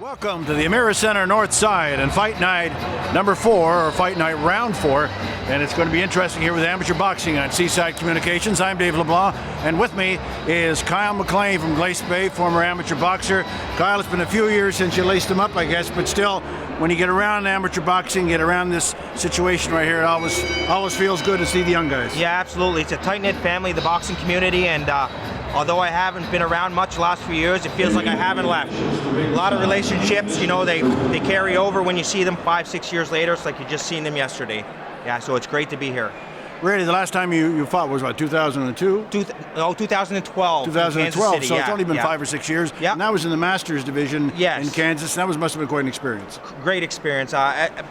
Welcome to the Amira Center North Side and Fight Night number 4, or Fight Night round 4. And it's going to be interesting here with amateur boxing on Seaside Communications. I'm Dave LeBlanc, and with me is Kyle McLean from Glace Bay, former amateur boxer. Kyle, it's been a few years since you laced him up, I guess, but still, when you get around amateur boxing, get around this situation right here, it always feels good to see the young guys. Yeah, absolutely. It's a tight-knit family, the boxing community, and although I haven't been around much the last few years, it feels like I haven't left. A lot of relationships, you know, they carry over when you see them 5-6 years later. It's like you just seen them yesterday. Yeah, so it's great to be here. Really, the last time you fought was what, 2002? 2012. 2012, City, so it's only been 5 or 6 years. Yeah. And that was in the Masters division in Kansas. That must have been quite an experience. Great experience.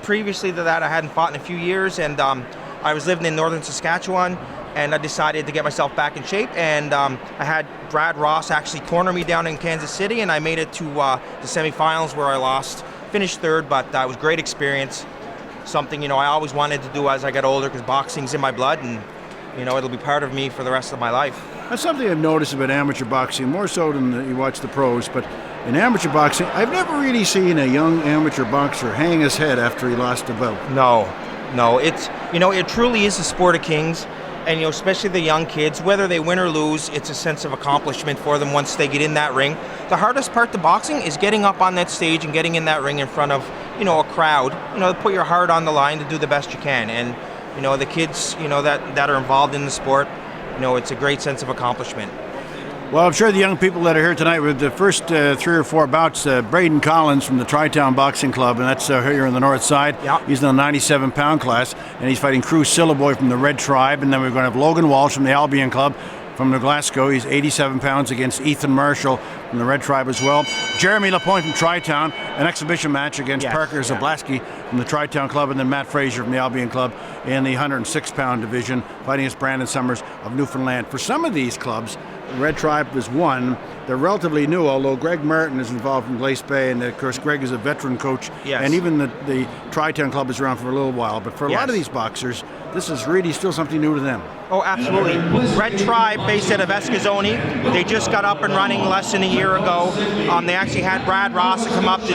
Previously to that, I hadn't fought in a few years, and I was living in northern Saskatchewan, and I decided to get myself back in shape, and I had Brad Ross actually corner me down in Kansas City, and I made it to the semifinals where I lost. Finished third, but it was a great experience. Something, you know, I always wanted to do as I got older, because boxing's in my blood, and, you know, it'll be part of me for the rest of my life. That's something I've noticed about amateur boxing, more so than you watch the pros, but in amateur boxing, I've never really seen a young amateur boxer hang his head after he lost a bout. No, it's, you know, it truly is a sport of kings. And, you know, especially the young kids, whether they win or lose, it's a sense of accomplishment for them once they get in that ring. The hardest part to boxing is getting up on that stage and getting in that ring in front of, you know, a crowd. You know, put your heart on the line to do the best you can. And, you know, the kids, you know, that are involved in the sport, you know, it's a great sense of accomplishment. Well, I'm sure the young people that are here tonight with the first 3 or 4 bouts, Braden Collins from the Tri-Town Boxing Club, and that's here on the north side. Yeah. He's in the 97-pound class, and he's fighting Cruz Siloy from the Red Tribe, and then we're going to have Logan Walsh from the Albion Club from the Glasgow. He's 87 pounds against Ethan Marshall from the Red Tribe as well. Jeremy Lapointe from Tri-Town, an exhibition match against Parker Zablaski from the Tri-Town Club, and then Matt Frasier from the Albion Club in the 106-pound division, fighting against Brandon Summers of Newfoundland. For some of these clubs, the Red Tribe is one. They're relatively new, although Greg Martin is involved from Glace Bay, and of course Greg is a veteran coach. Yes. And even the Tri-Town Club is around for a little while. But for a lot of these boxers, this is really still something new to them. Oh, absolutely. Red Tribe, based out of Eskazoni. They just got up and running less than a year ago. They actually had Brad Ross come up to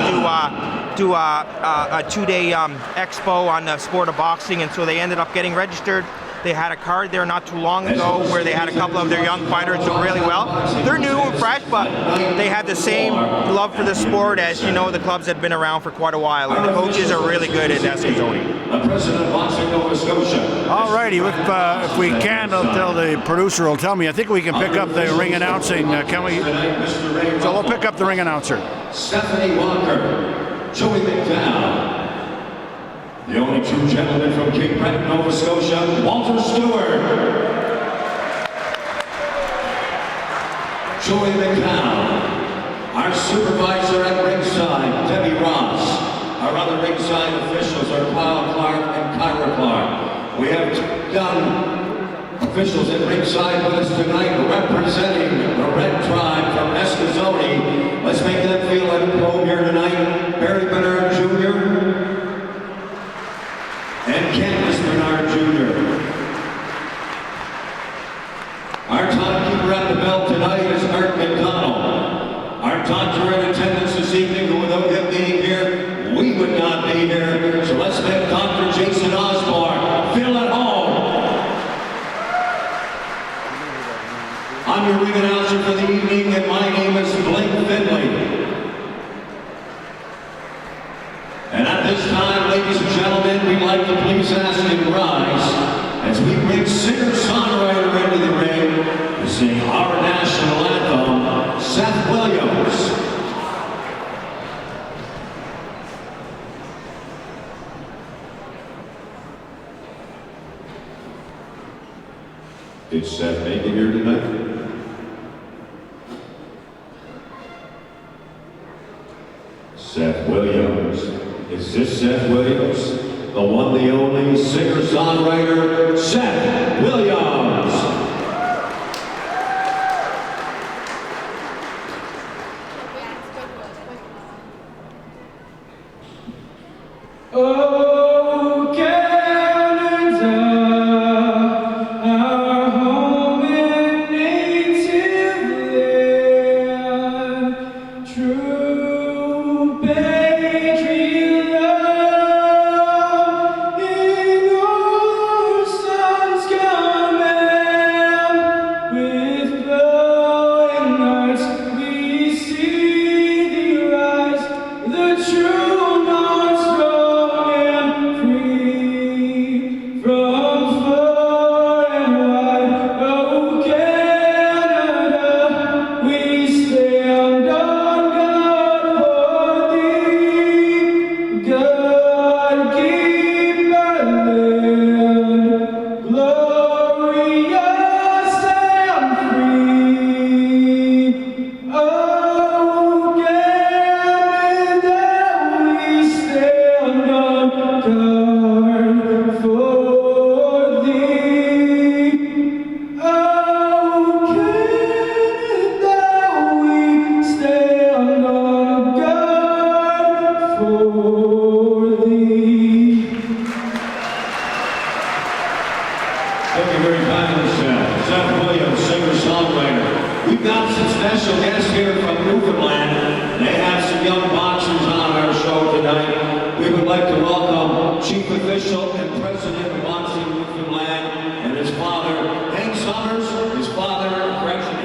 do a 2-day expo on the sport of boxing, and so they ended up getting registered. They had a card there not too long ago where they had a couple of their young fighters do really well. They're new and fresh, but they have the same love for the sport as, you know, the clubs that have been around for quite a while. And the coaches are really good at Eskazoni. The president of Boxing Nova Scotia. All righty, if we can, I'll tell the producer will tell me. I think we can pick up the ring announcing, can we? So we'll pick up the ring announcer. Stephanie Walker, Joey McDowell. The only two gentlemen from Cape Breton, Nova Scotia, Walter Stewart. Joey McDowell. Our supervisor at ringside, Debbie Ross. Our other ringside officials are Kyle Clark and Kyra Clark. We have done officials at ringside with us tonight representing the Red Tribe from Eskazoni. Let's make them feel like home here tonight. Barry Bernard Jr. and Candace Bernard Jr. Our timekeeper at the bell tonight is Art McDonald. Our doctor in attendance this evening, who without him being here, we would not be here. So let's make Dr. Jason Osborne feel at home. I'm your ring announcer for the evening, and my name is Blake Finley. And at this time, ladies and gentlemen, we'd like to please ask you to rise as we bring singer-songwriter into the ring to sing our national anthem, Seth Williams. Did Seth make it here tonight? Seth Williams. Is this Seth Williams? The one, the only singer-songwriter, Seth Williams. Oh, Canada, our home and native land, true We've got some special guests here from Newfoundland. They have some young boxers on our show tonight. We would like to welcome Chief Official and President of Boxing Newfoundland and his father, Hank Summers. His father,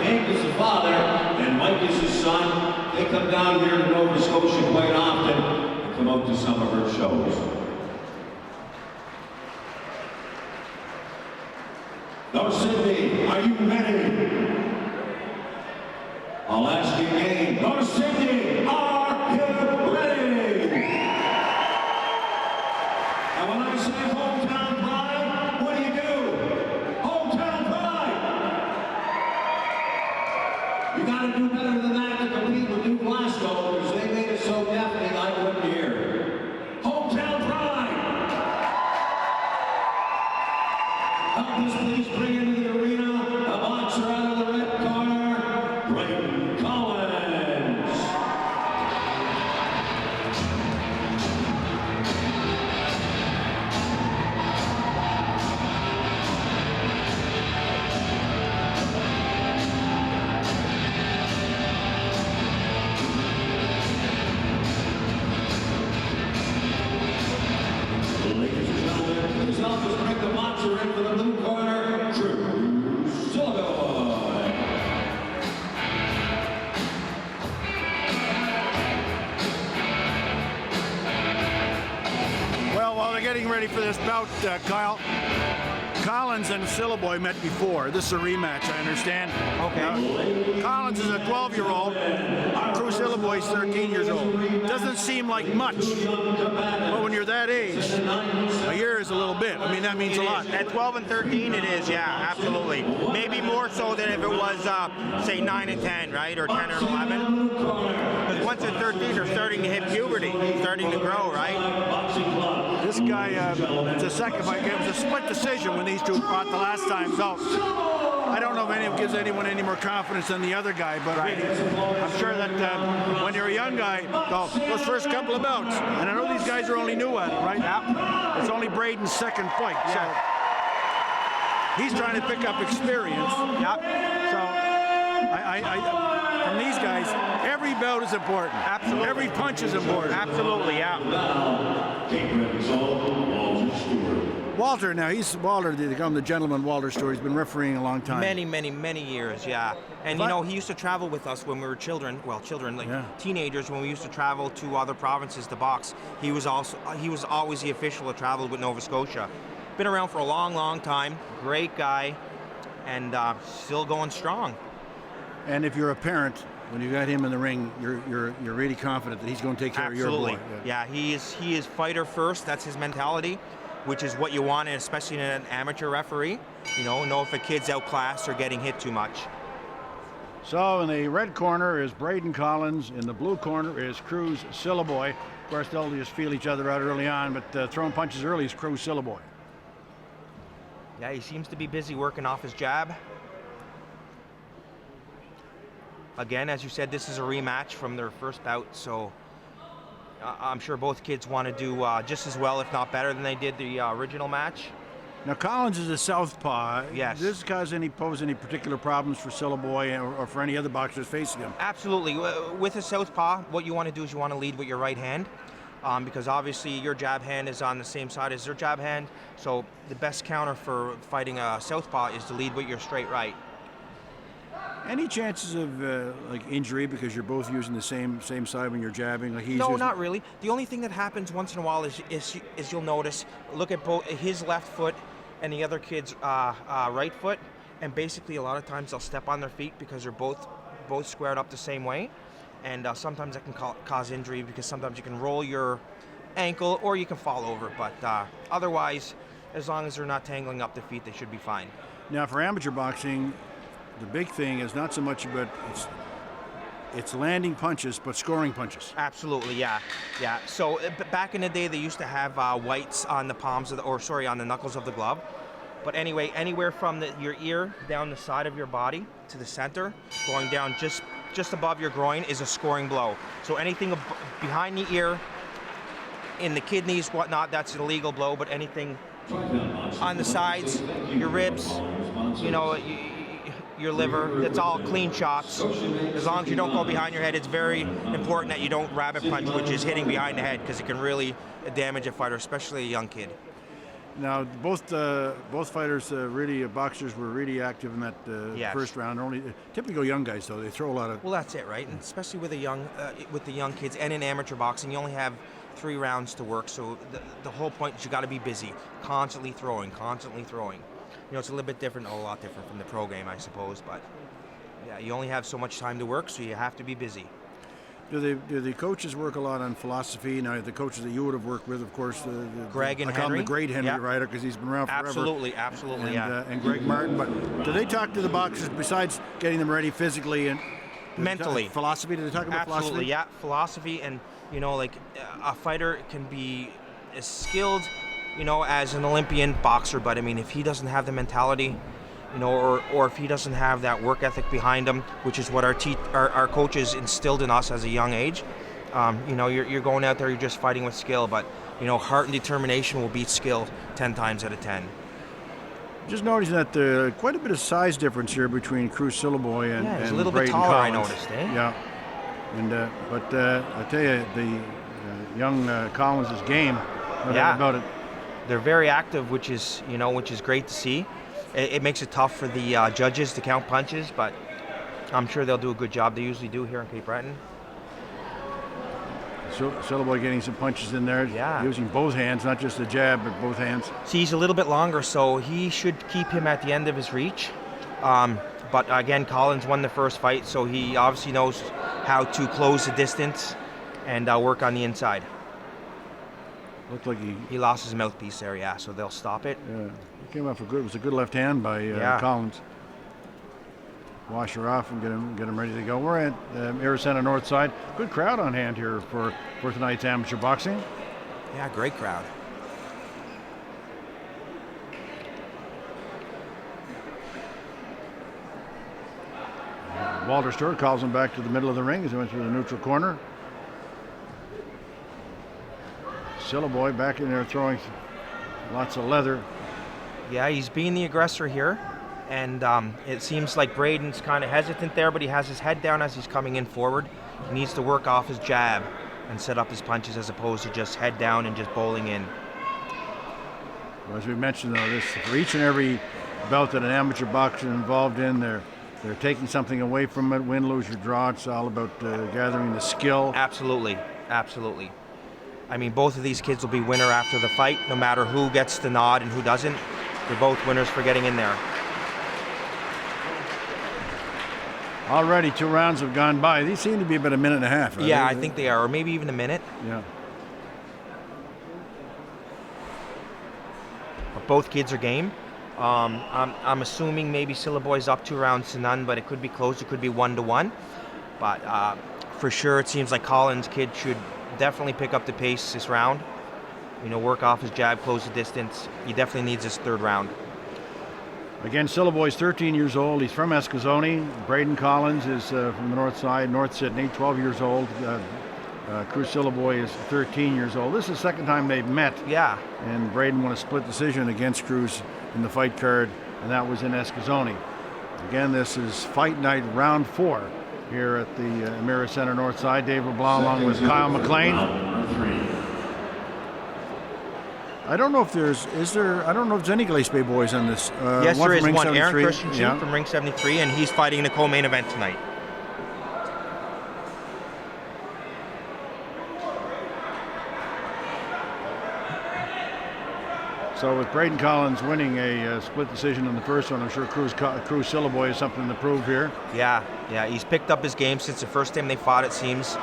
Hank is the father, and Mike is his son. They come down here to Nova Scotia quite often and come out to some of our shows. Now, Sydney, are you ready? I'll ask you again. Now, Sydney, are you ready? And when I say hometown pride, what do? Hometown pride! You gotta do better than that to compete with New Glasgow, because they made it so deafening I couldn't hear. Hometown pride! Help us please bring into the arena a boxer out of the red corner, Brayden Collins. Ladies and gentlemen, please help us bring the boxer in for the blue corner, Siloy. Well, while they're getting ready for this bout, Kyle, Collins and Siloy met before. This is a rematch, I understand. Okay. Collins is a 12-year-old. Crew Siloy is 13 years old. Doesn't seem like much, but when you're that age, a year is a little bit. I mean, that means a lot. At 12 and 13, it is, yeah, absolutely. Maybe more so than if it was, say, 9 and 10, right, or 10 or 11. Because once they're 13, they're starting to hit puberty, starting to grow, right? This guy, it's a second fight. It was a split decision when these two fought the last time. So I don't know if any gives anyone any more confidence than the other guy, but really, I'm sure that when you're a young guy, those first couple of bouts, and I know these guys are only new at it, right? Yeah. It's only Brayden's second fight, so he's trying to pick up experience. Yep. So from these guys, every bout is important. Absolutely. Every punch is important. Absolutely, yeah. Walter, now Walter, they call him the gentleman Walter Stewart. He's been refereeing a long time. Many years, yeah. And you know, he used to travel with us when we were children, teenagers, when we used to travel to other provinces to box. He was always the official that traveled with Nova Scotia. Been around for a long time. Great guy, and still going strong. And if you're a parent, when you got him in the ring, you're really confident that he's going to take care of your boy. Yeah, he is fighter first. That's his mentality, which is what you want, and especially in an amateur referee. You know if a kid's outclassed or getting hit too much. So in the red corner is Brayden Collins. In the blue corner is Cruz Siloy. Of course, they'll just feel each other out early on, but throwing punches early is Cruz Siloy. Yeah, he seems to be busy working off his jab. Again, as you said, this is a rematch from their first bout, so I'm sure both kids want to do just as well, if not better, than they did the original match. Now Collins is a southpaw. Yes. Does this pose any particular problems for Siloy or for any other boxers facing him? Absolutely. With a southpaw, what you want to do is you want to lead with your right hand, because obviously your jab hand is on the same side as their jab hand. So the best counter for fighting a southpaw is to lead with your straight right. Any chances of like injury because you're both using the same side when you're jabbing? Like No, not really. The only thing that happens once in a while is you'll notice, look at both his left foot and the other kid's right foot, and basically a lot of times they'll step on their feet because they're both squared up the same way, and sometimes that can cause injury because sometimes you can roll your ankle or you can fall over, but otherwise, as long as they're not tangling up their feet, they should be fine. Now for amateur boxing, the big thing is not so much about it's landing punches, but scoring punches. Absolutely, yeah. So back in the day, they used to have whites on the palms of on the knuckles of the glove. But anyway, anywhere from your ear down the side of your body to the center, going down just above your groin is a scoring blow. So anything behind the ear, in the kidneys, whatnot, that's an illegal blow. But anything on the sides, your ribs, your liver, that's all clean shots. As long as you don't go behind your head, it's very important that you don't rabbit punch, which is hitting behind the head, because it can really damage a fighter, especially a young kid. Now both fighters, boxers, were really active in that Yes. first round. Only typical young guys though, they throw a lot of. Well, that's it, right? And especially with the young kids, and in amateur boxing, you only have 3 rounds to work. So the whole point is you got to be busy, constantly throwing. It's a little bit different, a lot different from the pro game, I suppose. But yeah, you only have so much time to work, so you have to be busy. Do the coaches work a lot on philosophy? Now, the coaches that you would have worked with, of course, Greg and I call him Henry. the great Henry Yeah. Ryder because he's been around forever. Absolutely, And Greg Martin. But do they talk to the boxers besides getting them ready physically and Mentally? Philosophy? Do they talk about Absolutely, philosophy? yeah. Philosophy, and a fighter can be as skilled, as an Olympian boxer, but I mean, if he doesn't have the mentality, or if he doesn't have that work ethic behind him, which is what our coaches instilled in us as a young age, you're going out there, you're just fighting with skill, but heart and determination will beat skill 10 times out of 10. Just noticing that quite a bit of size difference here between Cruz Siloy and Yeah, he's and a little bit Braden taller, I Collins. noticed, eh? Yeah, and but I tell you, the young Collins' game, no doubt Yeah. about it. They're very active, which is great to see. It makes it tough for the judges to count punches, but I'm sure they'll do a good job. They usually do here in Cape Breton. So Siloy getting some punches in there, Yeah. using both hands, not just the jab, but both hands. See, he's a little bit longer, so he should keep him at the end of his reach. But again, Collins won the first fight, so he obviously knows how to close the distance and work on the inside. Looked like He lost his mouthpiece there, yeah, so they'll stop it. he came off it was a good left hand by Yeah. Collins. Wash her off and get him ready to go. We're at Arizona North Side. Good crowd on hand here for tonight's amateur boxing. Yeah, great crowd. Walter Stewart calls him back to the middle of the ring as he went through the neutral corner. Siloy back in there throwing lots of leather. Yeah, he's being the aggressor here, and it seems like Braden's kind of hesitant there, but he has his head down as he's coming in forward. He needs to work off his jab and set up his punches as opposed to just head down and just bowling in. Well, as we mentioned, though, this for each and every bout that an amateur boxer is involved in, they're taking something away from it. Win, lose, or draw. It's all about gathering the skill. Absolutely. I mean, both of these kids will be winner after the fight, no matter who gets the nod and who doesn't. They're both winners for getting in there. Already 2 rounds have gone by. These seem to be about a minute and a half, right? Yeah, I think they are, or maybe even a minute. Yeah. But both kids are game. I'm assuming maybe Siloy's up 2 rounds to none, but it could be close. It could be 1-1. But for sure, it seems like Collins' kid should definitely pick up the pace this round. Work off his jab, close the distance. He definitely needs his 3rd round. Again, Siloy's 13 years old. He's from Eskasoni. Braden Collins is from the north side, North Sydney, 12 years old. Cruz Siloy is 13 years old. This is the second time they've met. Yeah. And Braden won a split decision against Cruz in the fight card, and that was in Escazone. Again, this is Fight Night Round 4 here at the Emira Center North Side. Dave LeBlanc along with Kyle McLean. I don't know if I don't know if there's any Glace Bay boys on this. Yes, there is from Ring one. 73. Aaron Christensen from Ring 73, and he's fighting in the co-main event tonight. So with Braden Collins winning a split decision in the first one, I'm sure Cruz Siloy has something to prove here. Yeah, he's picked up his game since the first time they fought, it seems.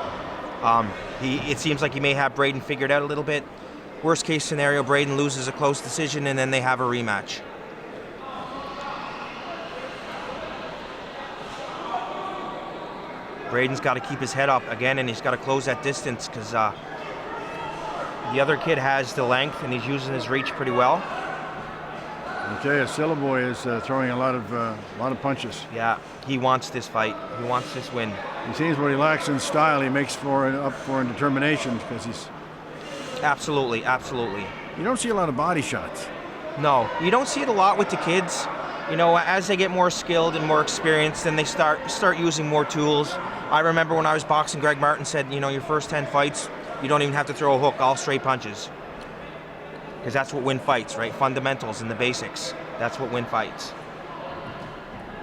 It seems like he may have Braden figured out a little bit. Worst case scenario, Braden loses a close decision and then they have a rematch. Braden's got to keep his head up again, and he's got to close that distance because the other kid has the length and he's using his reach pretty well. Okay, Siloy is throwing a lot of punches. Yeah, he wants this fight. He wants this win. He seems what he lacks in style, he makes up for in determination because he's. Absolutely. You don't see a lot of body shots. No, you don't see it a lot with the kids. You know, as they get more skilled and more experienced, then they start using more tools. I remember when I was boxing, Greg Martin said, you know, your first 10 fights, you don't even have to throw a hook, all straight punches. Because that's what win fights, right? Fundamentals and the basics. That's what win fights.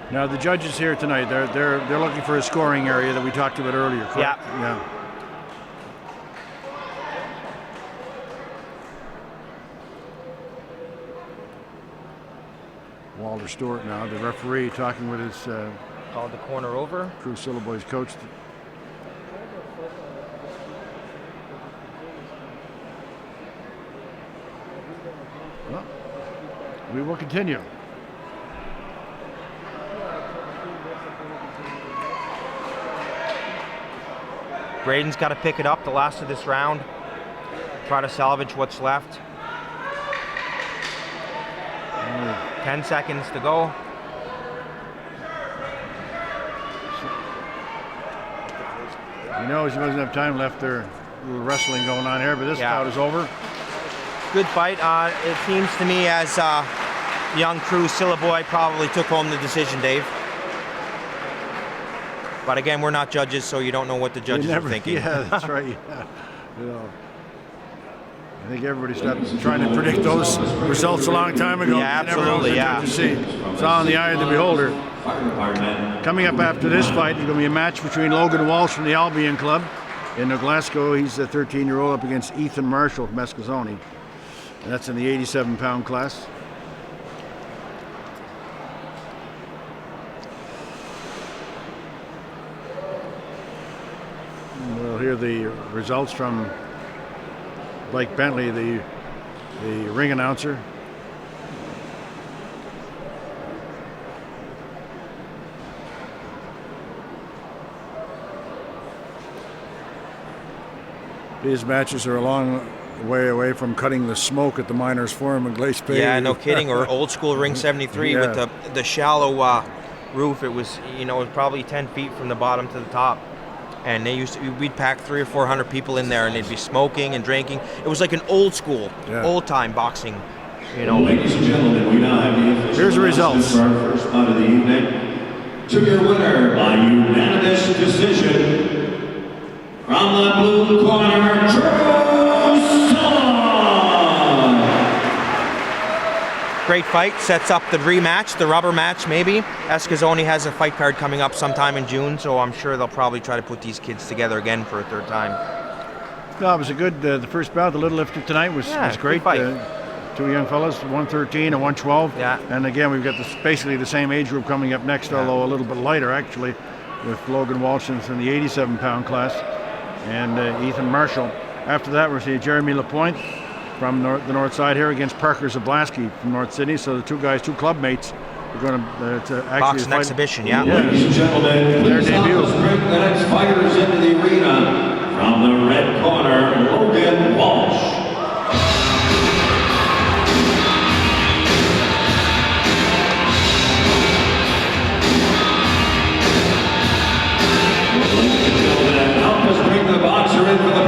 Now the judges here tonight, they're looking for a scoring area that we talked about earlier, correct? Yeah. Walter Stewart now, the referee, talking with his Called the corner over. Cruz Siloy's coach. Well, we will continue. Braden's got to pick it up the last of this round. Try to salvage what's left. 10 seconds to go. He knows he doesn't have time left there. A little wrestling going on here, but this bout is over. Good fight. It seems to me as young Cruz Siloy probably took home the decision, Dave. But again, we're not judges, so you don't know what the judges are thinking. Yeah, that's right. Yeah. You know, I think everybody stopped trying to predict those results a long time ago. Yeah, absolutely. Yeah. It's all in the eye of the beholder. Coming up after this fight, there's going to be a match between Logan Walsh from the Albion Club in New Glasgow. He's a 13-year-old up against Ethan Marshall from Escazone. And that's in the 87-pound class. And we'll hear the results from Blake Bentley, the ring announcer. These matches are a long way away from cutting the smoke at the Miners Forum in Glace Bay. Yeah, no kidding. Or old school Ring 73 with the shallow roof. It was, it was probably 10 feet from the bottom to the top. And we'd pack 300 or 400 people in there, and they'd be smoking and drinking. It was like an old school, old time boxing. Ladies and gentlemen, we now have the official Here's the results for our first bout of the evening. To your winner by unanimous decision, from the blue corner, Cruz Siloy. Great fight. Sets up the rematch, the rubber match maybe. Escazone has a fight card coming up sometime in June, so I'm sure they'll probably try to put these kids together again for a third time. No, it was a good, the first bout, the little lifter tonight was great. Two young fellas, 113 and 112. Yeah. And again, we've got basically the same age group coming up next, although a little bit lighter actually, with Logan Walsh in the 87-pound class and Ethan Marshall. After that, we're seeing Jeremy Lapointe from the north side here against Parker Zablaski from North Sydney. So the two guys, two club mates, are going to actually box an exhibition, Ladies and gentlemen, their debut. Let's bring the next fighters into the arena. From the red corner, Logan Walsh. Ladies and gentlemen, help us bring the boxer in for the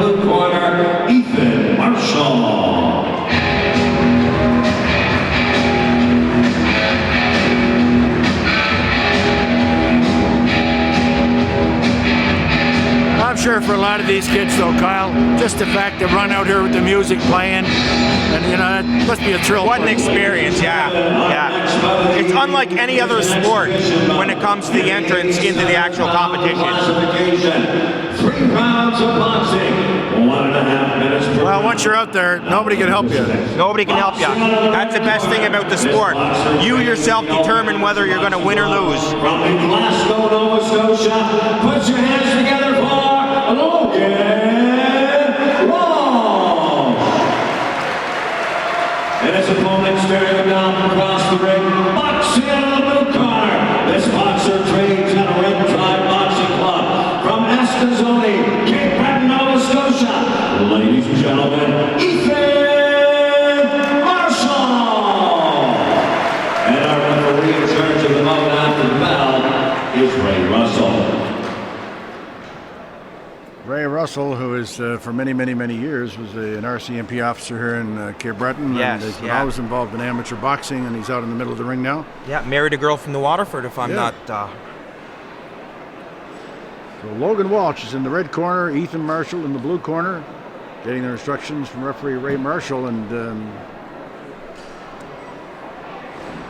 for a lot of these kids, though, Kyle. Just the fact to run out here with the music playing, and that must be a thrill. What an experience, yeah. It's unlike any other sport when it comes to the entrance into the actual competition. 3 rounds of boxing, 1.5 minutes per Well, once you're out there, nobody can help you. Nobody can help you. That's the best thing about the sport. You yourself determine whether you're going to win or lose. From Glasgow, Nova Scotia, put your hands together for Logan Walsh. And his opponent staring him down across the ring, boxing out of the blue corner. This boxer trains at a Red Tribe Boxing Club from Eskazoni, Cape Breton, Nova Scotia. Ladies and gentlemen, Ethan Marshall. And our referee in charge of the bout after the bell is Ray Russell. Ray Russell, who is for many, many, many years was an RCMP officer here in Cape Breton. Yes, and he's been always involved in amateur boxing, and he's out in the middle of the ring now. Yeah, married a girl from the Waterford, if I'm not... So Logan Walsh is in the red corner, Ethan Marshall in the blue corner, getting their instructions from referee Ray Marshall, and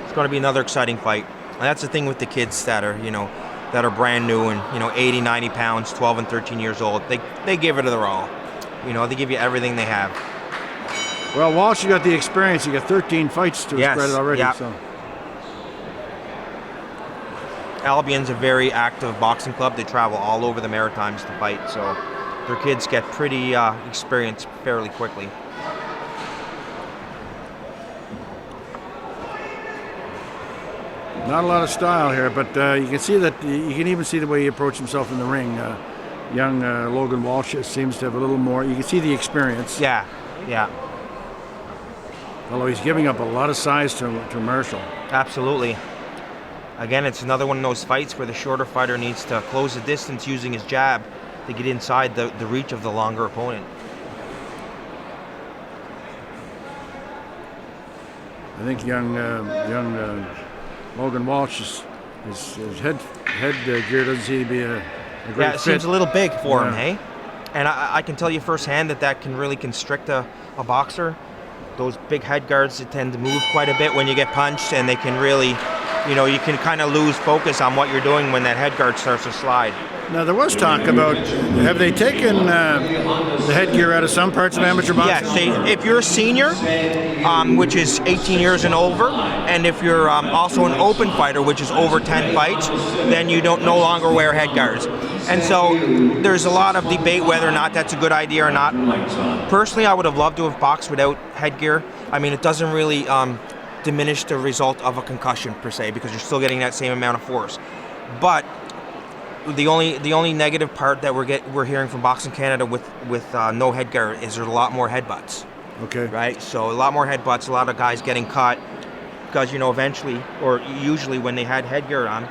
It's going to be another exciting fight. And that's the thing with the kids that are, that are brand new and, 80, 90 pounds, 12 and 13 years old. They give it their all. They give you everything they have. well, Walsh, you got the experience. You got 13 fights to his credit already. Yeah. So. Albion's a very active boxing club. They travel all over the Maritimes to fight, so their kids get pretty experienced fairly quickly. Not a lot of style here, but you can see that. You can even see the way he approached himself in the ring. Young Logan Walsh seems to have a little more. You can see the experience. Yeah. Although he's giving up a lot of size to Marshall. Absolutely. Again, it's another one of those fights where the shorter fighter needs to close the distance using his jab to get inside the reach of the longer opponent. I think young Logan Walsh his head gear doesn't seem to be a great It fit. seems a little big for him, hey? And I can tell you firsthand that can really constrict a boxer. Those big head guards that tend to move quite a bit when you get punched, and they can really, you can kind of lose focus on what you're doing when that head guard starts to slide. Now, there was talk about, have they taken the headgear out of some parts of amateur boxing? Yes, if you're a senior, which is 18 years and over, and if you're also an open fighter, which is over 10 fights, then you no longer wear head guards. And so there's a lot of debate whether or not that's a good idea or not. Personally, I would have loved to have boxed without headgear. I mean, it doesn't really diminish the result of a concussion per se, because you're still getting that same amount of force. But the only negative part that we're hearing from Boxing Canada with no headgear is there's a lot more headbutts. Okay. Right. So a lot more headbutts. A lot of guys getting caught because eventually or usually when they had headgear on,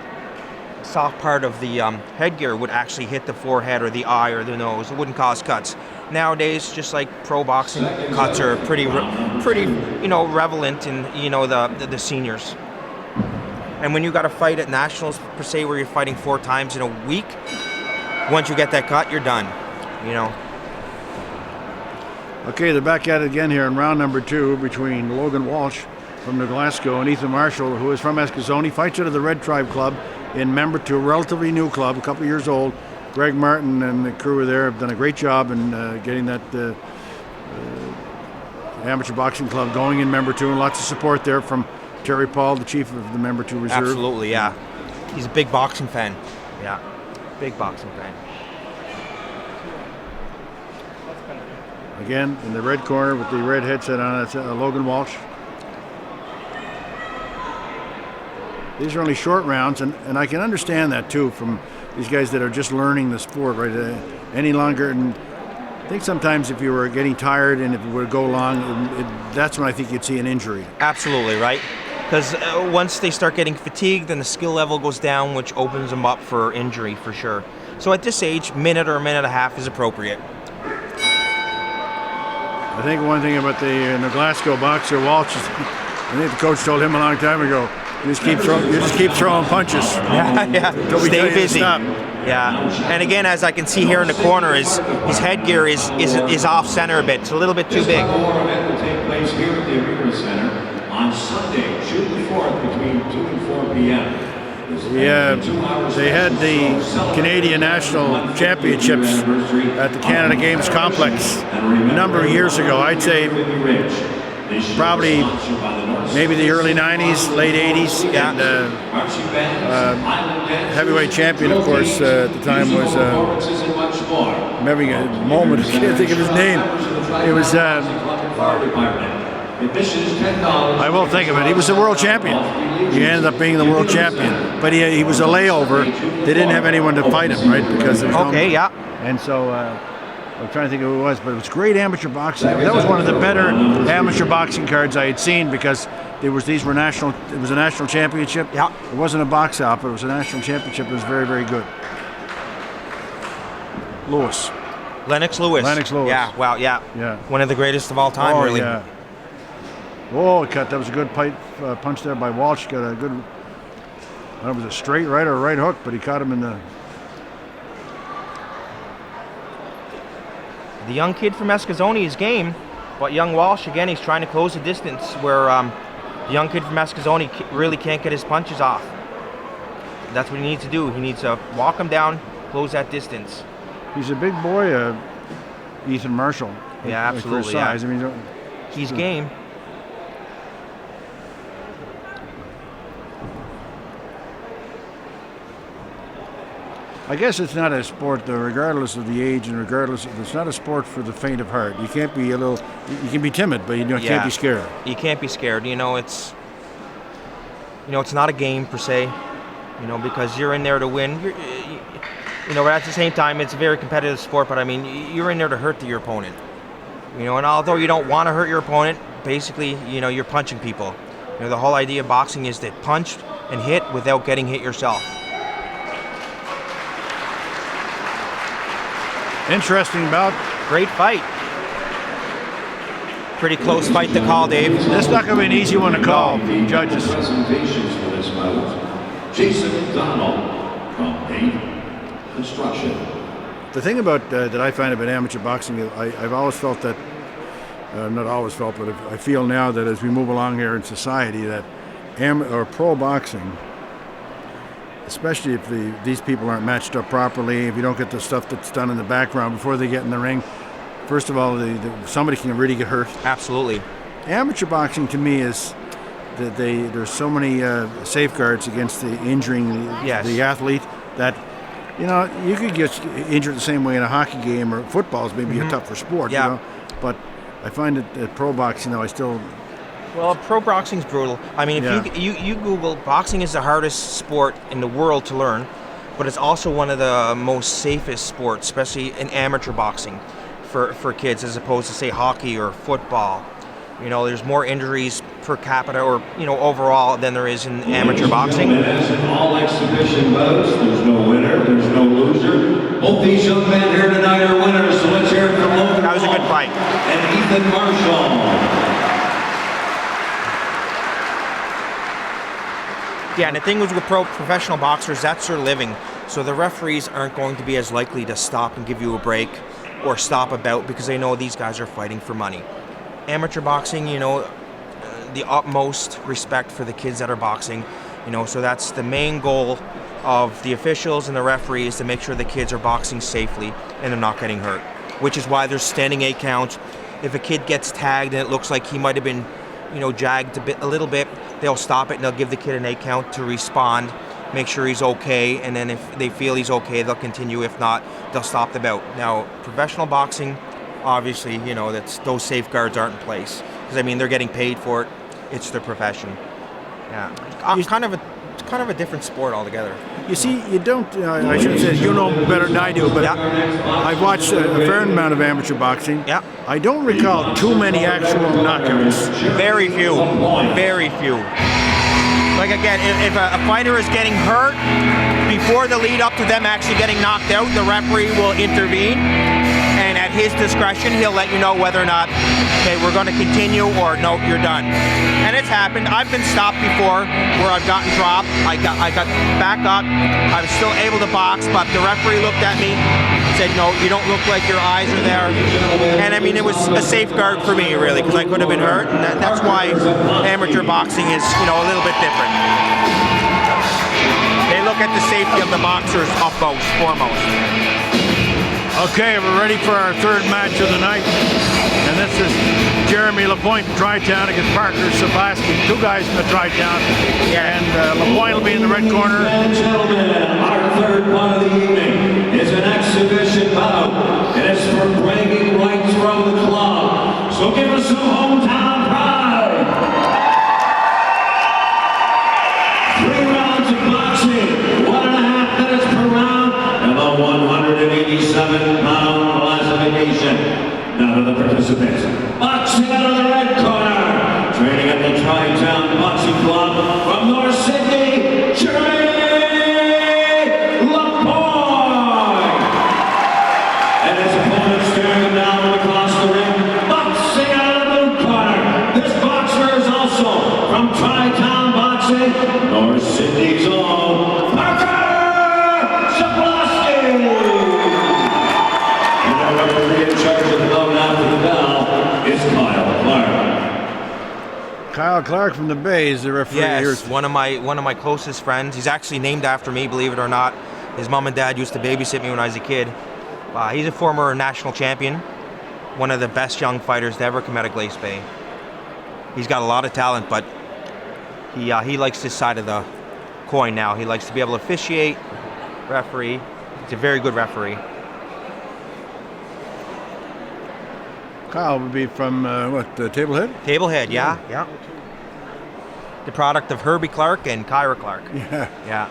soft part of the headgear would actually hit the forehead or the eye or the nose. It wouldn't cause cuts. Nowadays, just like pro boxing, cuts are pretty prevalent in the seniors. And when you got a fight at nationals per se, where you're fighting 4 times in a week, once you get that cut, you're done. Okay, they're back at it again here in round number 2 between Logan Walsh from New Glasgow and Ethan Marshall, who is from Eskazoni. Fights out of the Red Tribe Club, in member to a relatively new club, a couple years old. Greg Martin and the crew there have done a great job in getting that amateur boxing club going in member 2, and lots of support there from Terry Paul, the chief of the member 2 reserve. Absolutely, yeah. He's a big boxing fan. Yeah, big boxing fan. Again, in the red corner with the red headset on, it's Logan Walsh. These are only short rounds, and I can understand that too from these guys that are just learning the sport, right? Any longer, and I think sometimes if you were getting tired and if it would go long, that's when I think you'd see an injury. Absolutely, right? Because once they start getting fatigued, then the skill level goes down, which opens them up for injury for sure. So at this age, minute or a minute and a half is appropriate. I think one thing about the Glasgow boxer Walsh is, I think the coach told him a long time ago, You just keep throwing punches. Yeah. Till we tell Stay you to busy. stop. Yeah. And again, as I can see here in the corner, his headgear is off center a bit. It's a little bit too big. The second event will take place here at the Arena Center on Sunday, June 4th, between 2 and 4 p.m. Yeah, they had the Canadian National Championships at the Canada Games Complex a number of years ago. I'd say probably maybe the early 90s, late 80s. Yeah. And heavyweight champion, of course, at the time was, I'm having a moment, I can't think of his name. It was, I will think of it. He was the world champion. He ended up being the world champion. But he was a layover. They didn't have anyone to fight him, right? Because there was yeah. And so I'm trying to think of who it was, but it was great amateur boxing. That was one of the better amateur boxing cards I had seen because it was a national championship. Yeah. It wasn't a box out, but it was a national championship. It was very, very good. Lennox Lewis. Yeah, wow, yeah. Yeah. One of the greatest of all time, really. Yeah. Oh, that was a good punch there by Walsh. Got a good, that was a straight right or a right hook, but he caught him in the... The young kid from Escazone is game, but young Walsh, again, he's trying to close the distance where the young kid from Escazone really can't get his punches off. That's what he needs to do. He needs to walk him down, close that distance. He's a big boy, Ethan Marshall. Yeah, absolutely. For his size. Yeah. I mean, he's game. I guess it's not a sport, though, regardless of the age and it's not a sport for the faint of heart. You can't be you can be timid, but you can't be scared. You can't be scared. It's not a game per se, because you're in there to win. But at the same time, it's a very competitive sport, but I mean, you're in there to hurt your opponent. And although you don't want to hurt your opponent, basically, you're punching people. The whole idea of boxing is to punch and hit without getting hit yourself. Interesting bout. Great fight. Pretty close fight to call, Dave. It's not going to be an easy one to call, judges. Presentations for this bout. Jason McDonald from Dave Construction. The thing about that I find about amateur boxing, I've always felt that, not always felt, but I feel now that as we move along here in society, that pro boxing, especially if these people aren't matched up properly, if you don't get the stuff that's done in the background before they get in the ring, first of all, somebody can really get hurt. Absolutely. Amateur boxing to me is that there's so many safeguards against the injuring the athlete that you could get injured the same way in a hockey game, or football is maybe a tougher sport. Yeah. But I find that pro boxing, though, Well, pro boxing's brutal. I mean, if you Google, boxing is the hardest sport in the world to learn, but it's also one of the most safest sports, especially in amateur boxing for kids, as opposed to, say, hockey or football. There's more injuries per capita or, overall than there is in amateur boxing. All exhibition bouts. There's no winner. There's no loser. Both these young men here tonight are winners, so let's hear it from Logan. That was a good fight. And Ethan Marshall. Yeah, and the thing with professional boxers, that's their living. So the referees aren't going to be as likely to stop and give you a break or stop a bout because they know these guys are fighting for money. Amateur boxing, the utmost respect for the kids that are boxing, so that's the main goal of the officials and the referees, to make sure the kids are boxing safely and they're not getting hurt, which is why there's standing 8 counts. If a kid gets tagged and it looks like he might have been jagged a little bit, they'll stop it and they'll give the kid an 8 count to respond, make sure he's okay, and then if they feel he's okay, they'll continue. If not, they'll stop the bout. Now, professional boxing, obviously, those safeguards aren't in place because they're getting paid for it. It's their profession. Yeah, it's kind of a different sport altogether. You see, you don't. I should say you know better than I do, but I've watched a fair amount of amateur boxing. Yeah. I don't recall too many actual knockouts. Very few. Very few. Like again, if a fighter is getting hurt before the lead up to them actually getting knocked out, the referee will intervene. And at at his discretion, he'll let you know whether or not, okay, we're going to continue, or no, you're done. And it's happened. I've been stopped before where I've gotten dropped. I got back up. I was still able to box, but the referee looked at me, said, no, you don't look like your eyes are there. And I mean, it was a safeguard for me, really, because I could have been hurt. And that's why amateur boxing is, you know, a little bit different. They look at the safety of the boxers upmost, foremost. Okay, we're ready for our third match of the night. And this is Jeremy Lapointe from Tri-Town against Parker Sablaski. Two guys from the Tri-Town. And Lapointe will be in the red corner. And gentlemen, our third one of the evening is an exhibition bout. And it's for bragging rights from the club. So give us some hometown pride. 3 rounds of boxing, 1.5 minutes per round, and the 187-pound classification. Now to the participants. Boxing out of the red corner, training at the Tri-Town Boxing Club from North Sydney, Jeremy Lapointe. And his opponent staring him down across the ring. Boxing out of the blue corner. This boxer is also from Tri-Town Boxing, North Sydney's own Parker Sablaski. And our referee in charge of the vote after the bell is Kyle Clark. Kyle Clark from the Bay is the referee here. Yes, one of my closest friends. He's actually named after me, believe it or not. His mom and dad used to babysit me when I was a kid. He's a former national champion, one of the best young fighters to ever come out of Glace Bay. He's got a lot of talent, but he likes this side of the coin now. He likes to be able to officiate, referee. He's a very good referee. Kyle would be from, Tablehead? Tablehead, yeah. The product of Herbie Clark and Kyra Clark. Yeah.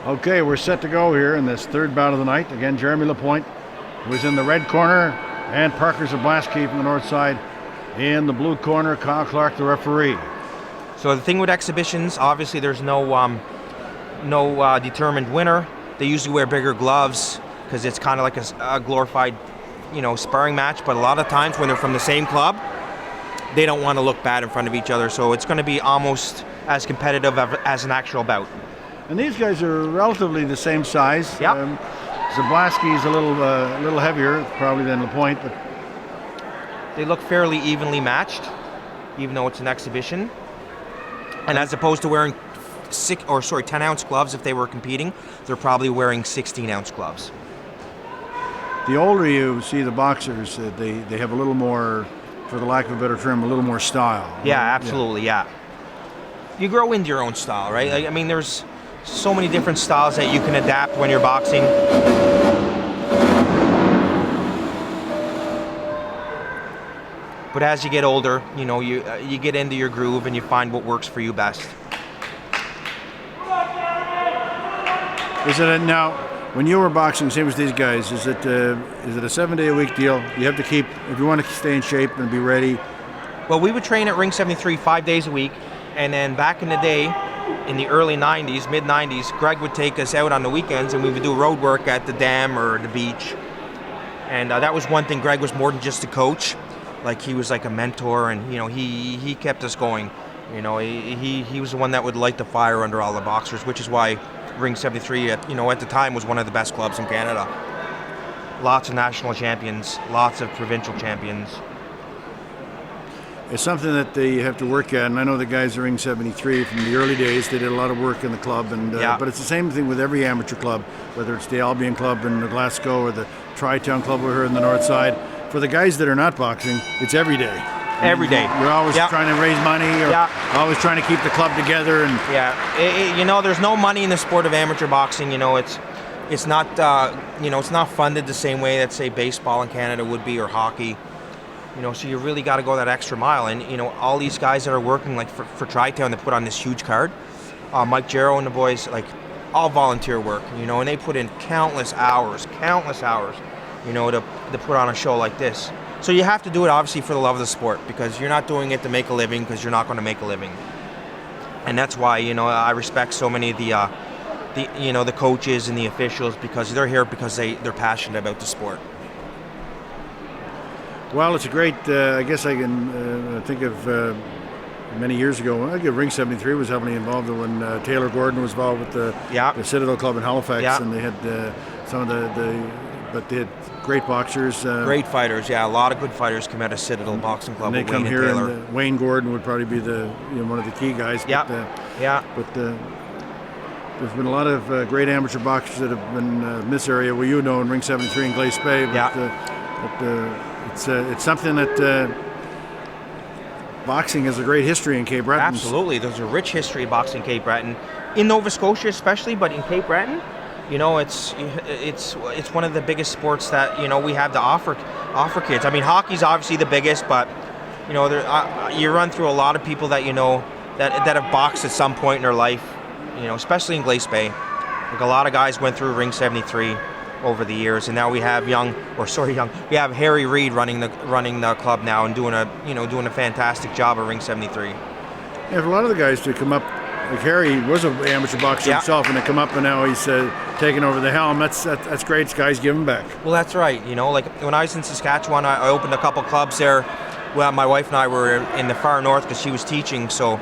Okay, we're set to go here in this third bout of the night. Again, Jeremy Lapointe was in the red corner, and Parker Zablaski from the north side in the blue corner. Kyle Clark, the referee. So the thing with exhibitions, obviously there's no determined winner. They usually wear bigger gloves because it's kind of like a glorified, sparring match. But a lot of times when they're from the same club, they don't want to look bad in front of each other. So it's going to be almost as competitive as an actual bout. And these guys are relatively the same size. Yep. Zablaski's a little heavier probably than Lapointe, but they look fairly evenly matched, even though it's an exhibition. And as opposed to wearing 10-ounce gloves if they were competing, they're probably wearing 16-ounce gloves. The older you see the boxers, they have a little more, for the lack of a better term, a little more style. Yeah, absolutely, yeah. You grow into your own style, right? I mean, there's so many different styles that you can adapt when you're boxing. But as you get older, you get into your groove and you find what works for you best. Is it now? When you were boxing, same as these guys, is it a 7-day-a-week deal? You have to keep, if you want to stay in shape and be ready. Well, we would train at Ring 73 5 days a week, and then back in the day, in the early 90s, mid-90s, Greg would take us out on the weekends and we would do road work at the dam or the beach. And that was one thing. Greg was more than just a coach. Like, he was like a mentor, and he kept us going. He was the one that would light the fire under all the boxers, which is why Ring 73 at the time was one of the best clubs in Canada. Lots of national champions, lots of provincial champions. It's something that they have to work at, and I know the guys at Ring 73 from the early days, they did a lot of work in the club, and but it's the same thing with every amateur club, whether it's the Albion Club in Glasgow or the Tri-Town Club over here in the north side. For the guys that are not boxing, it's every day. Every day. You're always trying to raise money, or always trying to keep the club together. And there's no money in the sport of amateur boxing. It's not it's not funded the same way that, say, baseball in Canada would be, or hockey. So you really got to go that extra mile. And all these guys that are working like for Tri-Town, that put on this huge card, Mike Jarrow and the boys, like, all volunteer work. And they put in countless hours. To put on a show like this. So you have to do it, obviously, for the love of the sport, because you're not doing it to make a living, because you're not going to make a living. And that's why, I respect so many of the the coaches and the officials, because they're here because they're passionate about the sport. Well, it's a great. I guess I can think of many years ago. I think Ring 73 was heavily involved when Taylor Gordon was involved with the Citadel Club in Halifax, and they had some of but they had great boxers, great fighters. Yeah, a lot of good fighters come out of Citadel Boxing Club. And they come here, and Wayne Gordon would probably be one of the key guys. But there's been a lot of great amateur boxers that have been in this area. Well, in Ring 73 in Glace Bay. But it's something that boxing has a great history in Cape Breton. Absolutely, there's a rich history of boxing in Cape Breton, in Nova Scotia especially, but in Cape Breton, it's one of the biggest sports that we have to offer kids. I mean, hockey's obviously the biggest, but you run through a lot of people that that have boxed at some point in their life, especially in Glace Bay. Like a lot of guys went through Ring 73 over the years, and now we have we have Harry Reid running the club now and doing a fantastic job at Ring 73. Yeah, for a lot of the guys to come up, like Harry was an amateur boxer himself, and to come up and now he's taking over the helm. That's great. Guys give him back. Well, that's right. Like when I was in Saskatchewan, I opened a couple clubs there. Well, my wife and I were in the far north because she was teaching, so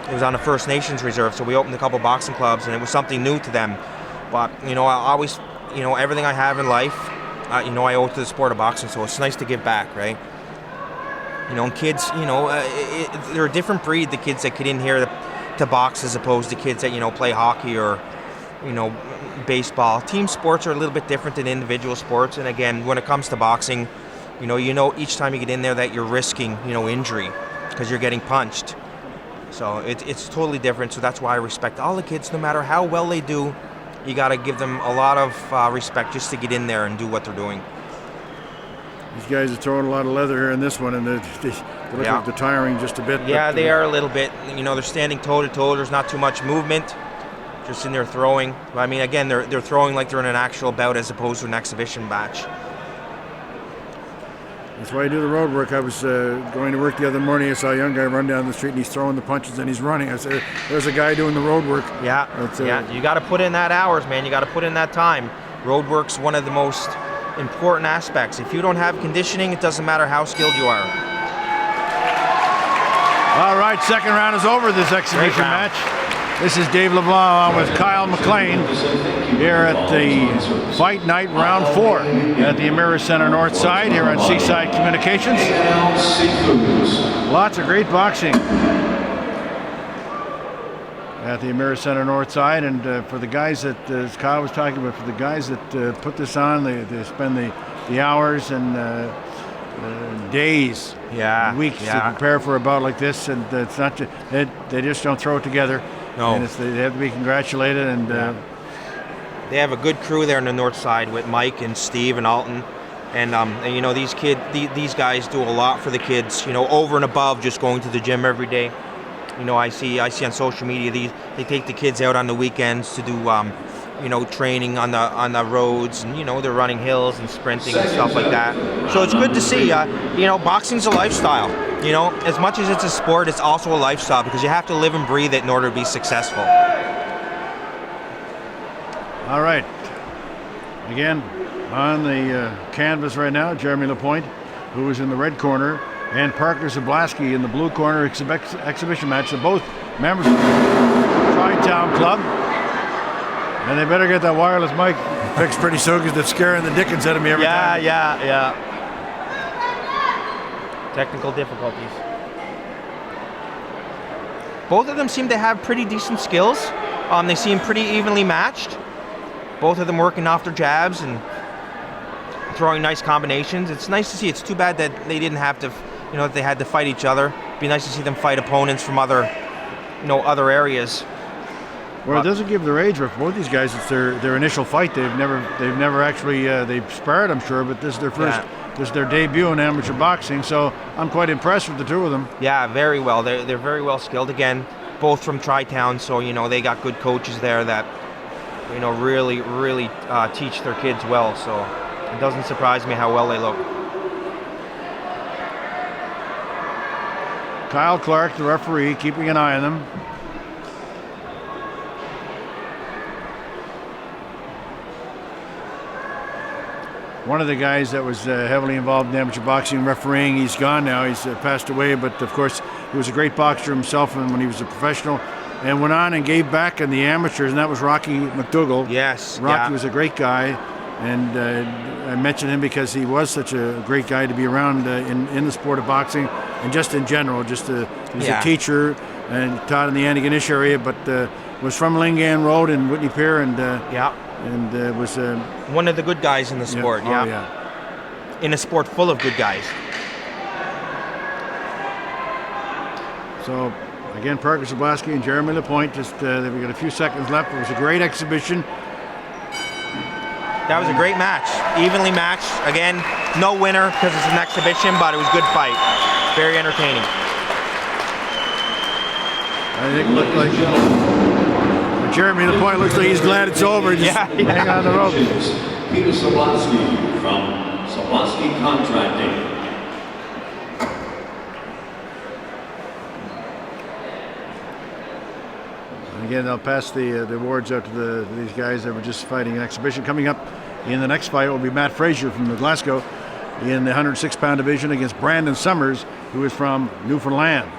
it was on a First Nations reserve. So we opened a couple boxing clubs, and it was something new to them. But I always, everything I have in life, I owe to the sport of boxing. So it's nice to give back, right? And kids, they're a different breed. The kids that get in here to box as opposed to kids that play hockey or baseball. Team sports are a little bit different than individual sports. And again, when it comes to boxing, each time you get in there that you're risking injury because you're getting punched. So it's totally different. So that's why I respect all the kids, no matter how well they do. You got to give them a lot of respect just to get in there and do what they're doing. These guys are throwing a lot of leather here in this one, and they look like they're tiring just a bit. Yeah, they are a little bit. They're standing toe to toe. There's not too much movement. Just in there throwing. I mean, again, they're throwing like they're in an actual bout as opposed to an exhibition match. That's why I do the road work. I was going to work the other morning. I saw a young guy run down the street, and he's throwing the punches and he's running. I said, "There's a guy doing the road work." Yeah, You got to put in that hours, man. You got to put in that time. Road work's one of the most important aspects. If you don't have conditioning, it doesn't matter how skilled you are. All right, second round is over. This exhibition match. This is Dave LeBlanc with Kyle McLean here at the Fight Night Round 4 at the Emira Center North Side here on Seaside Communications. Lots of great boxing at the Emira Center North Side, and for the guys that, as Kyle was talking about, for the guys that put this on, they spend the hours and days, weeks to prepare for a bout like this, and it's not just, they just don't throw it together. No, and they have to be congratulated, and they have a good crew there on the north side with Mike and Steve and Alton, and these guys do a lot for the kids, over and above just going to the gym every day. I see on social media they take the kids out on the weekends to do training on the roads, and they're running hills and sprinting and stuff like that. So it's good to see. Boxing's a lifestyle. As much as it's a sport, it's also a lifestyle because you have to live and breathe it in order to be successful. All right. Again, on the canvas right now, Jeremy Lapointe, who is in the red corner, and Parker Zablaski in the blue corner exhibition match. They're both members of the Tri-Town Club. And they better get that wireless mic fixed pretty soon because they're scaring the dickens out of me every time. Yeah. Technical difficulties. Both of them seem to have pretty decent skills. They seem pretty evenly matched. Both of them working off their jabs and throwing nice combinations. It's nice to see. It's too bad that they didn't have to, that they had to fight each other. It'd be nice to see them fight opponents from other areas. Well, it doesn't give their age, but for both these guys, it's their initial fight. They've never actually they've sparred, I'm sure, but this is their first. This is their debut in amateur boxing, so I'm quite impressed with the two of them. Yeah, very well. They're very well skilled. Again, both from Tri-Town, so they got good coaches there that really teach their kids well. So it doesn't surprise me how well they look. Kyle Clark, the referee, keeping an eye on them. one of the guys that was heavily involved in amateur boxing, refereeing. He's gone now. He's passed away, but of course he was a great boxer himself and when he was a professional, and went on and gave back in the amateurs, and that was Rocky McDougall. Yes. Rocky was a great guy, and I mentioned him because he was such a great guy to be around in the sport of boxing and just in general. He was a teacher and taught in the Antigonish area, but was from Lingan Road in Whitney Pier, and was one of the good guys in the sport. In a sport full of good guys. So again, Parker Zablaski and Jeremy Lapointe. Just we got a few seconds left. It was a great exhibition. That was a great match, evenly matched. Again, no winner because it's an exhibition, but it was a good fight. Very entertaining. I think it looked like Jeremy Lapointe looks like he's glad it's over. Just hang on the rope. Peter Sobolski from Sobolski Contracting. Again, I'll pass the awards out to these guys that were just fighting an exhibition. Coming up in the next fight will be Matt Frasier from the Glasgow in the 106-pound division against Brandon Summers, who is from Newfoundland.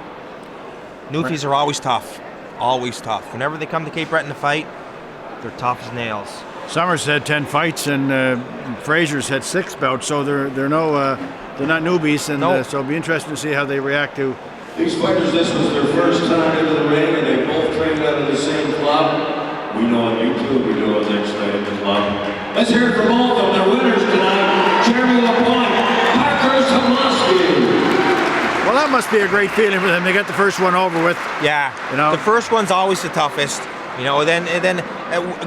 Newfies are always tough. Always tough. Whenever they come to Cape Breton to fight, they're tough as nails. Summers had 10 fights and Frasier's had 6 bouts, so they're not newbies, and so it'll be interesting to see how they react to. These fighters, this was their first time into the ring, and they both trained out of the same club. We know on YouTube, we know it next night at the club. Let's hear it from all of them. Their winners tonight, Jeremy Lapointe, Parker Zamoski. Well, that must be a great feeling for them. They got the first one over with. Yeah, the first one's always the toughest. Then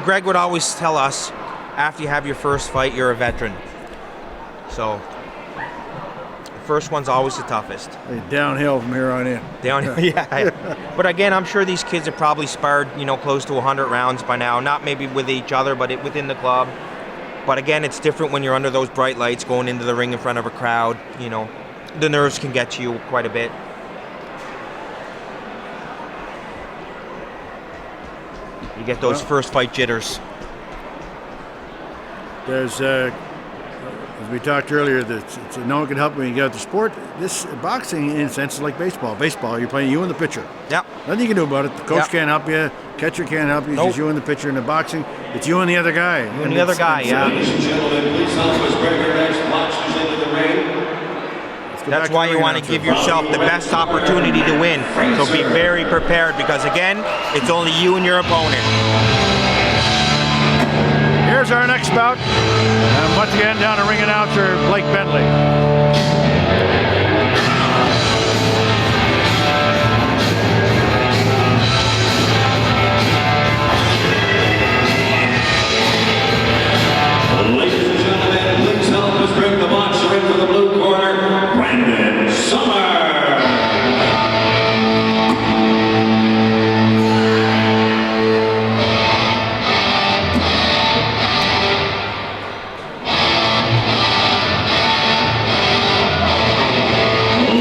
Greg would always tell us, after you have your first fight, you're a veteran. So the first one's always the toughest. Downhill from here on in. Downhill, yeah. But again, I'm sure these kids have probably sparred, close to 100 rounds by now. Not maybe with each other, but within the club. But again, it's different when you're under those bright lights, going into the ring in front of a crowd. The nerves can get to you quite a bit. You get those first fight jitters. There's, as we talked earlier, that no one can help when you get out the sport. This boxing, in a sense, is like baseball. Baseball, you're playing you and the pitcher. Yeah. Nothing you can do about it. The coach can't help you. Catcher can't help you. It's just you and the pitcher. In the boxing, it's you and the other guy. You and the other guy, Ladies and gentlemen, please help us bring our next boxers into the ring. That's why you want to give yourself the best opportunity to win. So be very prepared because, again, it's only you and your opponent. Here's our next bout. And once again, down to ring announcer Blake Bentley. Ladies and gentlemen, please help us bring the boxer into the blue corner, Brandon Summers.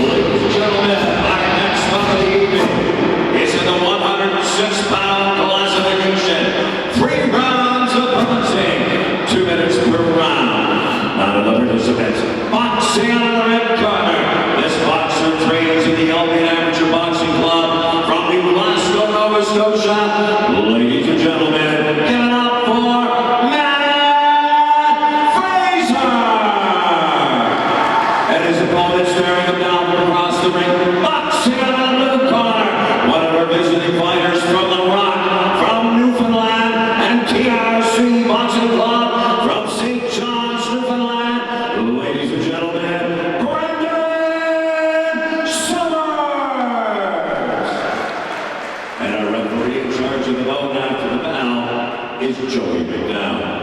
Ladies and gentlemen, our next bout of the evening is in the 106-pound classification. 3 rounds of boxing. 2 minutes per round. None of the participants boxing out of the red corner. This boxer trains in the Albion Amateur Boxing Club from New Glasgow, Nova Scotia. Ladies and gentlemen, give it up for Matt Frasier! And his opponent staring him down from across the ring. Boxing out of the blue corner. One of our visiting fighters from the Rock, from Newfoundland, and TRC Boxing Club from St. John's, Newfoundland. Ladies and gentlemen, Brandon Summers! And our referee in charge of the vote after the bell is Joey McDowell.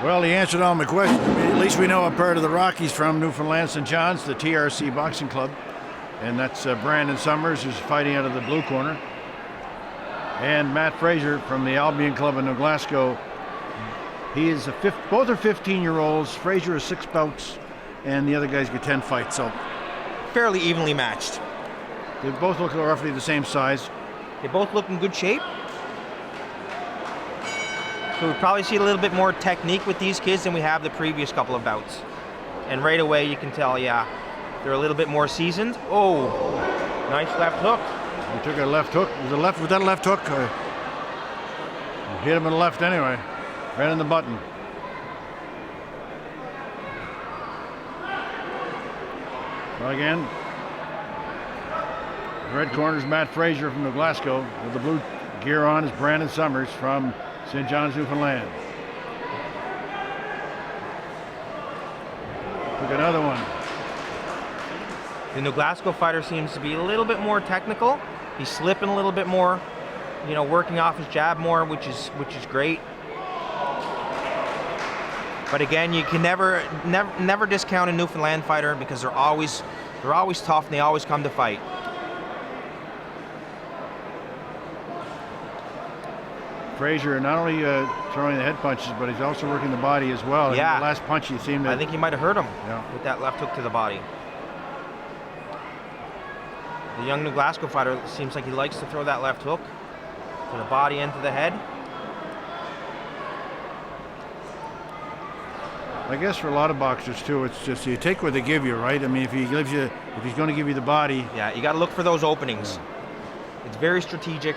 Well, he answered all my questions. At least we know a part of the Rockies from Newfoundland, St. John's, the TRC Boxing Club. And that's Brandon Summers, who's fighting out of the blue corner. And Matt Frasier from the Albion Club in New Glasgow. He is both are 15-year-olds. Frasier has 6 bouts, and the other guys get 10 fights. So Fairly evenly matched. they both look roughly the same size. They both look in good shape. So we'll probably see a little bit more technique with these kids than we have the previous couple of bouts. And right away you can tell, yeah, they're a little bit more seasoned. Oh, nice left hook. He took a left hook. Was that a left hook? Hit him in the left anyway. Right in the button. Well, again, red corner's Matt Frasier from New Glasgow. With the blue gear on is Brandon Summers from St. John's, Newfoundland. Took another one. The New Glasgow fighter seems to be a little bit more technical. He's slipping a little bit more, you know, working off his jab more, which is great. But again, you can never discount a Newfoundland fighter because they're always tough and they always come to fight. Frasier not only throwing the head punches, but he's also working the body as well. Yeah. And the last punch he seemed to... I think he might have hurt him Yeah. with that left hook to the body. The young New Glasgow fighter seems like he likes to throw that left hook to the body and to the head. I guess for a lot of boxers too, it's just you take what they give you, right? I mean, if he's going to give you the body, Yeah, you got to look for those openings. It's very strategic.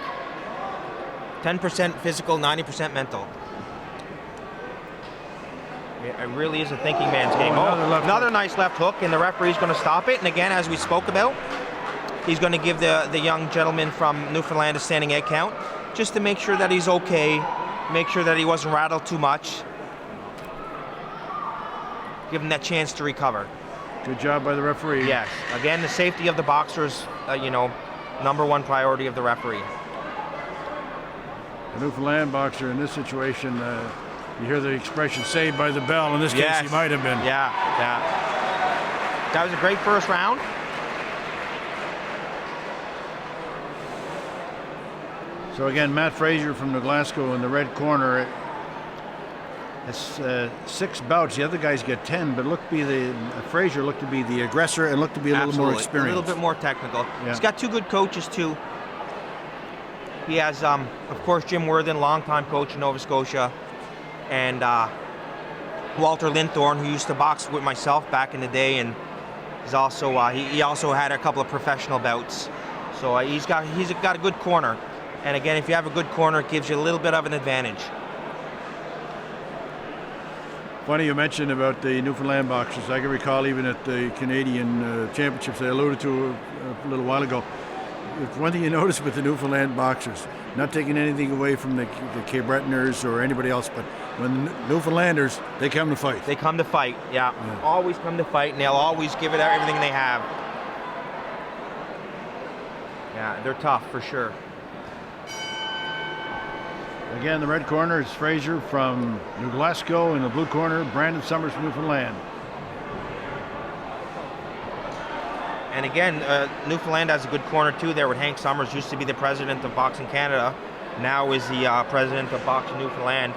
10% physical, 90% mental. It really is a thinking man's game. Another nice left hook, and the referee's going to stop it. And again, as we spoke about, he's going to give the young gentleman from Newfoundland a standing egg count, just to make sure that he's okay, make sure that he wasn't rattled too much. Give him that chance to recover. good job by the referee. Yes. Again, the safety of the boxers, number one priority of the referee. The Newfoundland boxer in this situation, you hear the expression "saved by the bell." In this case, he might have been. Yeah. That was a great first round. So again, Matt Frasier from New Glasgow in the red corner. It's 6 bouts. The other guys get 10, but Frasier looked to be the aggressor and looked to be a little more experienced. A little bit more technical. Yeah. He's got two good coaches too. He has, of course, Jim Worthen, longtime coach in Nova Scotia, and Walter Linthorne, who used to box with myself back in the day, and he's also he also had a couple of professional bouts. So he's got a good corner. And again, if you have a good corner, it gives you a little bit of an advantage. Funny you mentioned about the Newfoundland boxers. I can recall even at the Canadian Championships I alluded to a little while ago. One thing you notice with the Newfoundland boxers, not taking anything away from the Cape Bretoners or anybody else, but when the Newfoundlanders, they come to fight. They come to fight, yeah. Always come to fight, and they'll always give it everything they have. Yeah, they're tough for sure. Again, the red corner is Frasier from New Glasgow. In the blue corner, Brandon Summers from Newfoundland. And again, Newfoundland has a good corner too there with Hank Summers, used to be the president of Boxing Canada, now is the president of Boxing Newfoundland.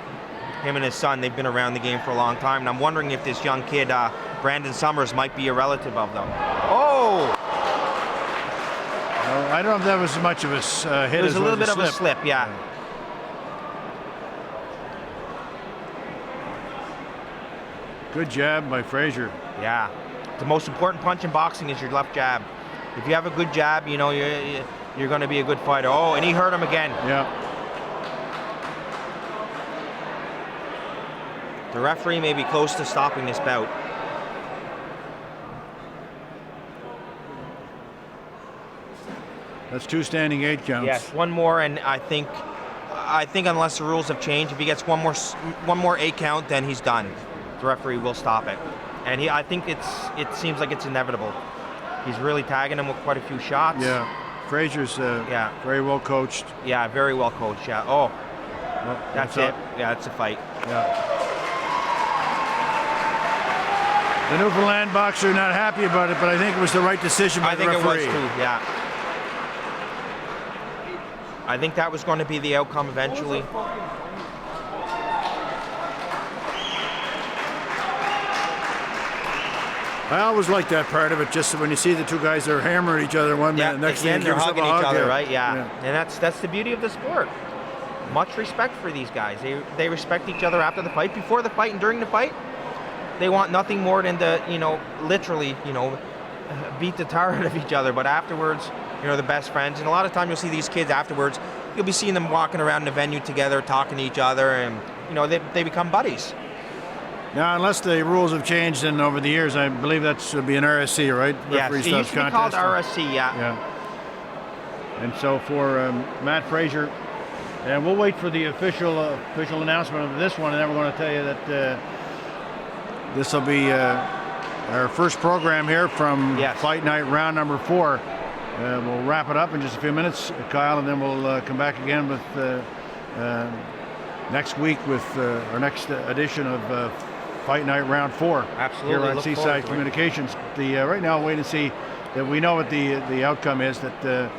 Him and his son, they've been around the game for a long time, and I'm wondering if this young kid, Brandon Summers, might be a relative of them. Oh! I don't know if that was as much of a hit as it was a little bit slip. of a slip, yeah. Good jab by Frasier. Yeah. The most important punch in boxing is your left jab. If you have a good jab, you're going to be a good fighter. Oh, and he hurt him again. Yeah. The referee may be close to stopping this bout. That's 2 standing 8 counts. Yes, one more, and I think unless the rules have changed, if he gets one more 8 count, then he's done. The referee will stop it. And I think it seems like it's inevitable. He's really tagging him with quite a few shots. Yeah. Frasier's very well coached. Yeah, very well coached, yeah. Oh, Well, that's it. Yeah, it's a fight. Yeah. The Newfoundland boxer not happy about it, but I think it was the right decision by the referee. I think it was too, yeah. I think that was going to be the outcome eventually. I always like that part of it, just when you see the two guys are hammering each other one minute, next thing they're hugging each other, hug, right? Yeah. And that's the beauty of the sport. much respect for these guys. They respect each other after the fight, before the fight, and during the fight. They want nothing more than to, literally, beat the tar out of each other. But afterwards, the best friends. And a lot of time you'll see these kids afterwards. You'll be seeing them walking around the venue together, talking to each other, and they become buddies. Now, unless the rules have changed and over the years, I believe that should be an RSC, right? Yes, it used to be called RSC, yeah. And so for Matt Frasier, and we'll wait for the official announcement of this one, and then we're going to tell you that this will be our first program here from Fight Night round number 4. We'll wrap it up in just a few minutes, Kyle, and then we'll come back again with next week with our next edition of Fight Night round 4. Absolutely. Here on Seaside Communications. Right now, wait and see that we know what the outcome is. That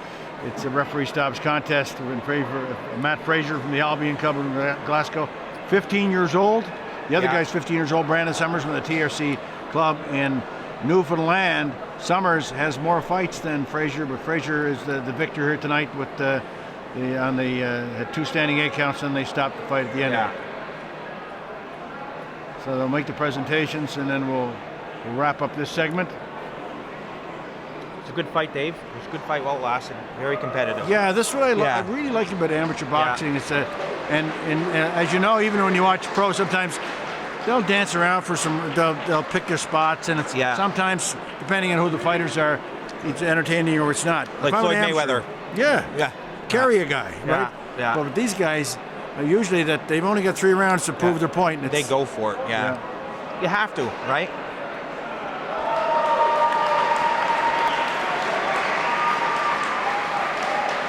it's a referee stops contest in favor of Matt Frasier from the Albion Club in Glasgow, 15 years old. The other guy's 15 years old, Brandon Summers from the TRC Club in Newfoundland. Summers has more fights than Frasier, but Frasier is the victor here tonight with had 2 standing 8 counts, and they stopped the fight at the end. Yeah. So they'll make the presentations, and then we'll wrap up this segment. It's a good fight, Dave. It's a good fight, well lasted, very competitive. Yeah, this is what I really like about amateur boxing. It's and as you know, even when you watch pro, sometimes they'll dance around for some. They'll pick their spots, and it's sometimes, depending on who the fighters are, it's entertaining or it's not. Like Floyd Mayweather. Yeah. Carry a guy, right? Yeah. But with these guys, usually that they've only got 3 rounds to prove their point. And they go for it. Yeah. You have to, right?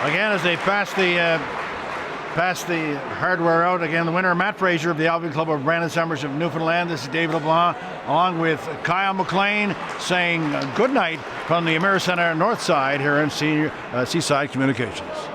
Again, as they pass the hardware out, again, the winner, Matt Frasier of the Albion Club of Brandon Summers of Newfoundland. This is David LeBlanc, along with Kyle McLean, saying good night from the Americenter North Side here in Seaside Communications.